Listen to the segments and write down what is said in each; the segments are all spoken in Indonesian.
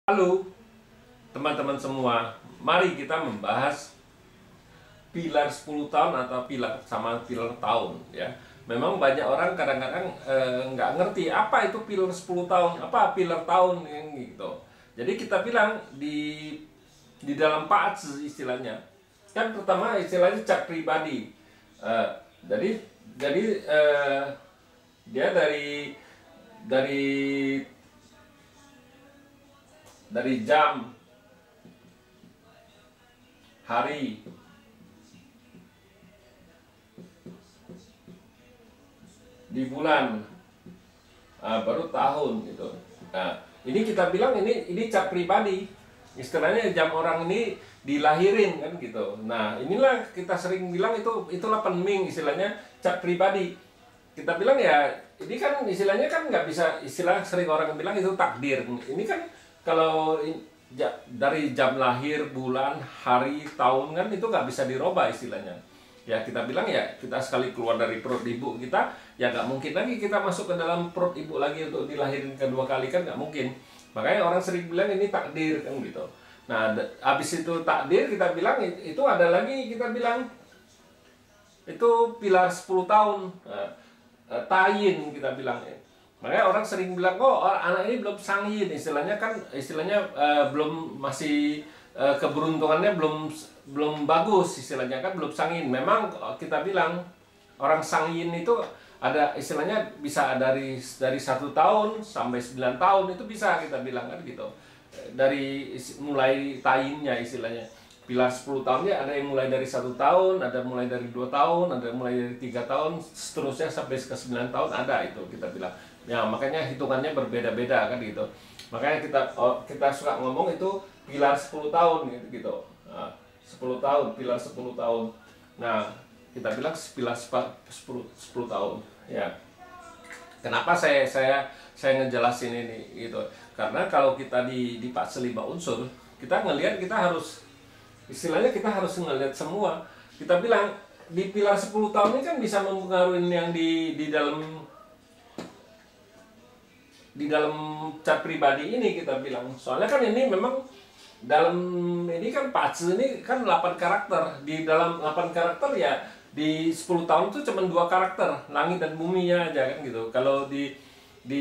Halo teman-teman semua, mari kita membahas pilar 10 tahun atau pilar sama pilar tahun ya. Memang banyak orang kadang-kadang nggak ngerti apa itu pilar 10 tahun, apa pilar tahun gitu. Jadi kita bilang di dalam PAATS istilahnya. Kan pertama istilahnya cat pribadi. Eh, jadi dia dari dari jam, hari, di bulan, baru tahun gitu. Nah, ini kita bilang ini cat pribadi. Istilahnya jam orang ini dilahirin kan gitu. Nah, inilah kita sering bilang itulah penming istilahnya cat pribadi. Kita bilang ya ini kan istilahnya kan nggak bisa, istilah sering orang bilang itu takdir. Ini kan kalau dari jam lahir, bulan, hari, tahun kan itu nggak bisa dirubah istilahnya. Ya kita bilang ya kita sekali keluar dari perut ibu kita ya nggak mungkin lagi kita masuk ke dalam perut ibu lagi untuk dilahirin kedua kali, kan nggak mungkin. Makanya orang sering bilang ini takdir kan gitu. Nah habis itu takdir kita bilang itu ada lagi, kita bilang itu pilar 10 tahun. Tayin kita bilang ya. Makanya orang sering bilang, oh anak ini belum sangin, istilahnya kan belum, masih keberuntungannya belum bagus istilahnya, kan belum sangin. Memang kita bilang orang sangin itu ada istilahnya bisa dari 1 tahun sampai 9 tahun itu bisa kita bilang kan gitu. Dari mulai tayinnya istilahnya. Pilar 10 tahunnya ada yang mulai dari 1 tahun, ada mulai dari 2 tahun, ada mulai dari 3 tahun, seterusnya sampai ke 9 tahun ada itu kita bilang. Ya makanya hitungannya berbeda-beda kan gitu. Makanya kita suka ngomong itu pilar 10 tahun gitu. Nah, 10 tahun, pilar 10 tahun. Nah, kita bilang pilar 10 tahun. Ya. Kenapa saya ngejelasin ini gitu? Karena kalau kita di PAATS 5 unsur, kita ngelihat kita harus istilahnya kita harus ngelihat semua. Kita bilang di pilar 10 tahun ini kan bisa mempengaruhi yang di dalam cat pribadi ini kita bilang. Soalnya kan ini memang dalam ini kan PAATS ini kan 8 karakter. Di dalam 8 karakter ya di 10 tahun itu cuma 2 karakter, langit dan buminya aja kan gitu. Kalau di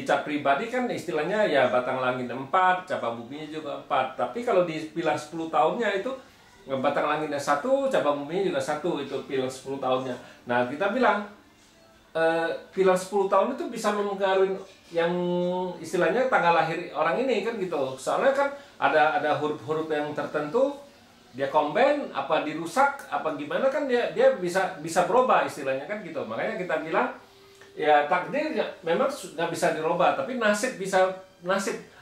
cat pribadi kan istilahnya ya batang langit 4, cabang buminya juga 4. Tapi kalau di pilar 10 tahunnya itu batang langitnya 1, cabang buminya juga 1, itu pilar 10 tahunnya. Nah kita bilang pilar 10 tahun itu bisa mempengaruhi yang istilahnya tanggal lahir orang ini kan gitu. Soalnya kan ada huruf-huruf yang tertentu dia combine, apa dirusak apa gimana kan dia bisa berubah istilahnya kan gitu. Makanya kita bilang ya takdir memang nggak bisa dirubah, tapi nasib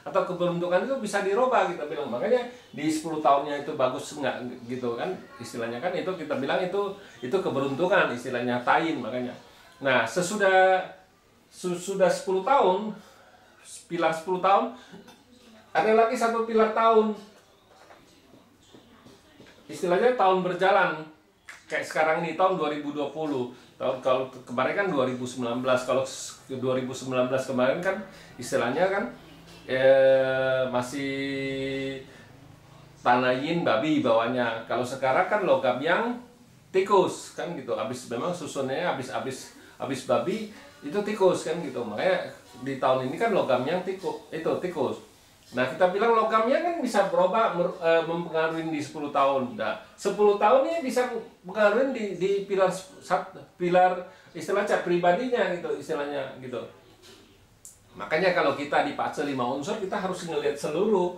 atau keberuntungan itu bisa dirubah kita bilang. Makanya di 10 tahunnya itu bagus nggak gitu kan istilahnya, kan itu kita bilang itu keberuntungan istilahnya tayin. Makanya nah sudah 10 tahun, pilar 10 tahun, ada lagi satu pilar tahun, istilahnya tahun berjalan. Kayak sekarang ini tahun 2020, kalau kemarin kan 2019. Kalau 2019 kemarin kan istilahnya kan masih tanah yin babi bawahnya. Kalau sekarang kan logam yang tikus kan gitu. Memang susunnya habis babi itu tikus kan gitu. Makanya di tahun ini kan logam yang tikus. Nah kita bilang logamnya kan bisa berubah, mempengaruhi di 10 tahun. Nah 10 tahunnya bisa mempengaruhi di pilar istilah cat pribadinya gitu istilahnya gitu. Makanya kalau kita di PAATS 5 unsur kita harus ngelihat seluruh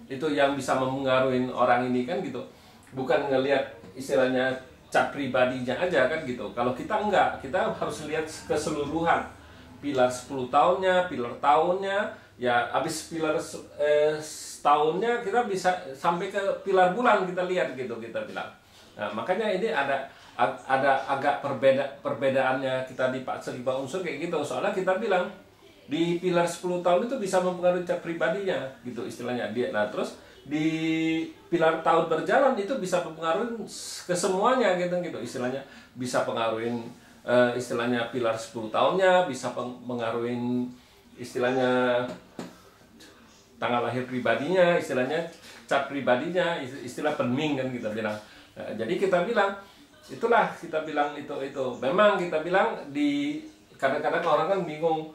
itu yang bisa mempengaruhi orang ini kan gitu. Bukan ngelihat istilahnya cat pribadinya aja kan gitu. Kalau kita enggak, kita harus lihat keseluruhan. Pilar 10 tahunnya, pilar tahunnya, ya habis pilar tahunnya kita bisa sampai ke pilar bulan kita lihat gitu kita bilang. Nah, makanya ini ada agak perbedaannya kita di PAATS 5 unsur kayak gitu. Soalnya kita bilang di pilar 10 tahun itu bisa mempengaruhi cat pribadinya gitu istilahnya dia. Nah, terus di pilar tahun berjalan itu bisa mempengaruhi ke semuanya gitu istilahnya. Bisa pengaruhin istilahnya pilar 10 tahunnya, bisa mengaruhi istilahnya tanggal lahir pribadinya, istilahnya cat pribadinya, istilah penming kan kita bilang. Nah, jadi kita bilang itulah kita bilang itu memang kita bilang di kadang-kadang orang kan bingung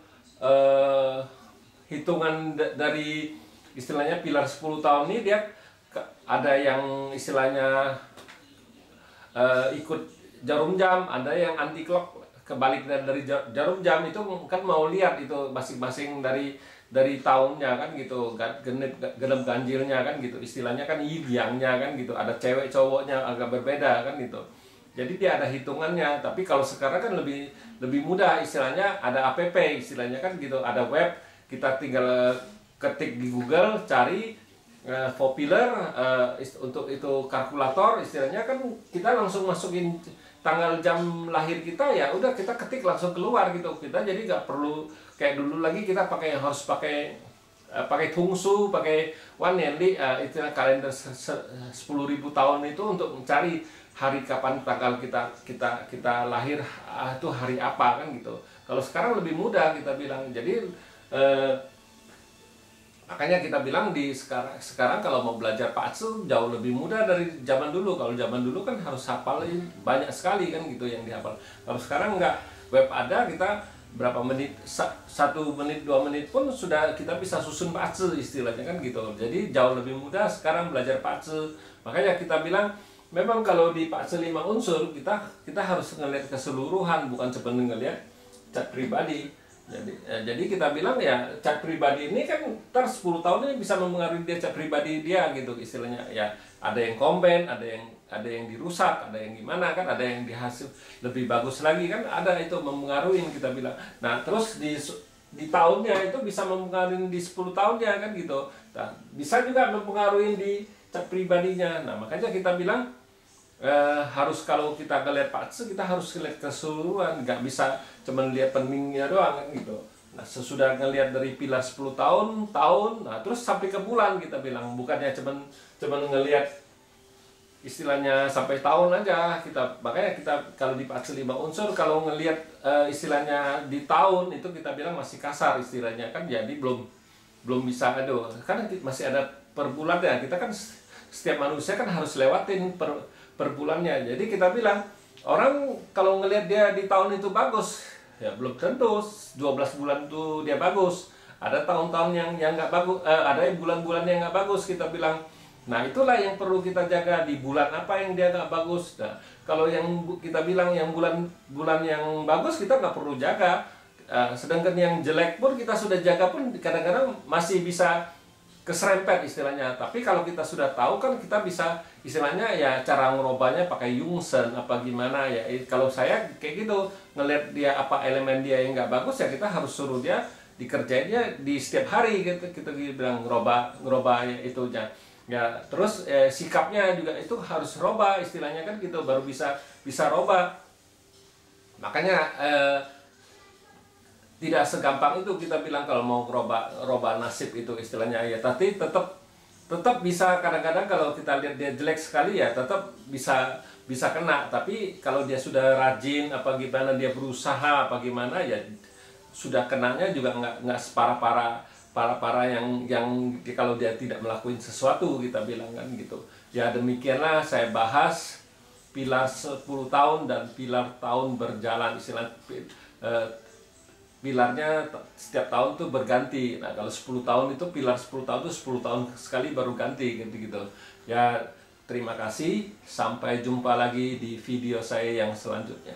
hitungan dari istilahnya pilar 10 tahun ini dia ada yang istilahnya ikut jarum jam, ada yang anti clock kebalik dari jarum jam. Itu kan mau lihat itu masing-masing dari tahunnya kan gitu, genep ganjilnya kan gitu, istilahnya kan yin yang-nya kan gitu, ada cewek cowoknya agak berbeda kan gitu. Jadi dia ada hitungannya. Tapi kalau sekarang kan lebih mudah, istilahnya ada app istilahnya kan gitu, ada web, kita tinggal ketik di Google, cari populer untuk itu kalkulator istilahnya kan, kita langsung masukin tanggal jam lahir kita, ya udah kita ketik langsung keluar gitu. Kita jadi nggak perlu kayak dulu lagi kita harus pakai tungsu, pakai waneli, istilah kalender 10.000 tahun itu untuk mencari hari kapan tanggal kita lahir, itu hari apa kan gitu. Kalau sekarang lebih mudah kita bilang. Jadi makanya kita bilang sekarang kalau mau belajar Patsu jauh lebih mudah dari zaman dulu. Kalau zaman dulu kan harus hafalin banyak sekali kan gitu yang dihafal. Kalau sekarang enggak, web ada, kita berapa menit, 1 menit 2 menit pun sudah kita bisa susun Patsu istilahnya kan gitu. Jadi jauh lebih mudah sekarang belajar Patsu. Makanya kita bilang memang kalau di Patsu 5 unsur kita harus ngelihat keseluruhan, bukan cuma ngelihat cat pribadi. Jadi kita bilang ya cat pribadi ini kan ntar 10 tahun ini bisa mempengaruhi dia cat pribadi dia gitu istilahnya. Ya ada yang komben, ada yang dirusak, ada yang gimana kan, ada yang dihasil lebih bagus lagi kan, ada itu mempengaruhi kita bilang. Nah terus di tahunnya itu bisa mempengaruhi di 10 tahunnya kan gitu. Nah, bisa juga mempengaruhi di cat pribadinya. Nah makanya kita bilang harus, kalau kita ngeliat Patsu kita harus ngeliat keseluruhan, nggak bisa cuma lihat penmingnya doang kan gitu. Nah sesudah ngelihat dari pilar 10 tahun, nah terus sampai ke bulan kita bilang, bukannya cuma ngelihat istilahnya sampai tahun aja kita. Makanya kita kalau di Patsu 5 unsur kalau ngelihat istilahnya di tahun itu kita bilang masih kasar istilahnya kan, jadi belum bisa karena masih ada per bulan ya. Kita kan setiap manusia kan harus lewatin per bulannya. Jadi kita bilang orang kalau ngelihat dia di tahun itu bagus, ya belum tentu 12 bulan itu dia bagus. Ada tahun-tahun yang nggak bagus, ada bulan-bulan yang nggak bagus kita bilang. Nah itulah yang perlu kita jaga, di bulan apa yang dia nggak bagus. Nah kalau yang kita bilang yang bulan yang bagus kita nggak perlu jaga. Sedangkan yang jelek pun kita sudah jaga pun kadang-kadang masih bisa keserempet istilahnya. Tapi kalau kita sudah tahu kan kita bisa istilahnya ya cara ngerubahnya pakai Yungsen apa gimana ya. Kalau saya kayak gitu ngelihat dia apa elemen dia yang nggak bagus, ya kita harus suruh dia dikerjain dia di setiap hari gitu. Kita bilang ngerubah itunya ya. Terus sikapnya juga itu harus robah istilahnya kan gitu, baru bisa robah. Makanya tidak segampang itu kita bilang kalau mau robah nasib itu istilahnya ya. Tapi tetap bisa, kadang-kadang kalau kita lihat dia jelek sekali ya tetap bisa kena. Tapi kalau dia sudah rajin apa gimana, dia berusaha apa gimana ya, sudah kenanya juga nggak separah yang kalau dia tidak melakukan sesuatu kita bilang kan gitu. Ya demikianlah saya bahas pilar 10 tahun dan pilar tahun berjalan, istilah pilarnya setiap tahun tuh berganti. Nah kalau 10 tahun itu pilar 10 tahun itu 10 tahun sekali baru ganti gitu. Ya terima kasih, sampai jumpa lagi di video saya yang selanjutnya.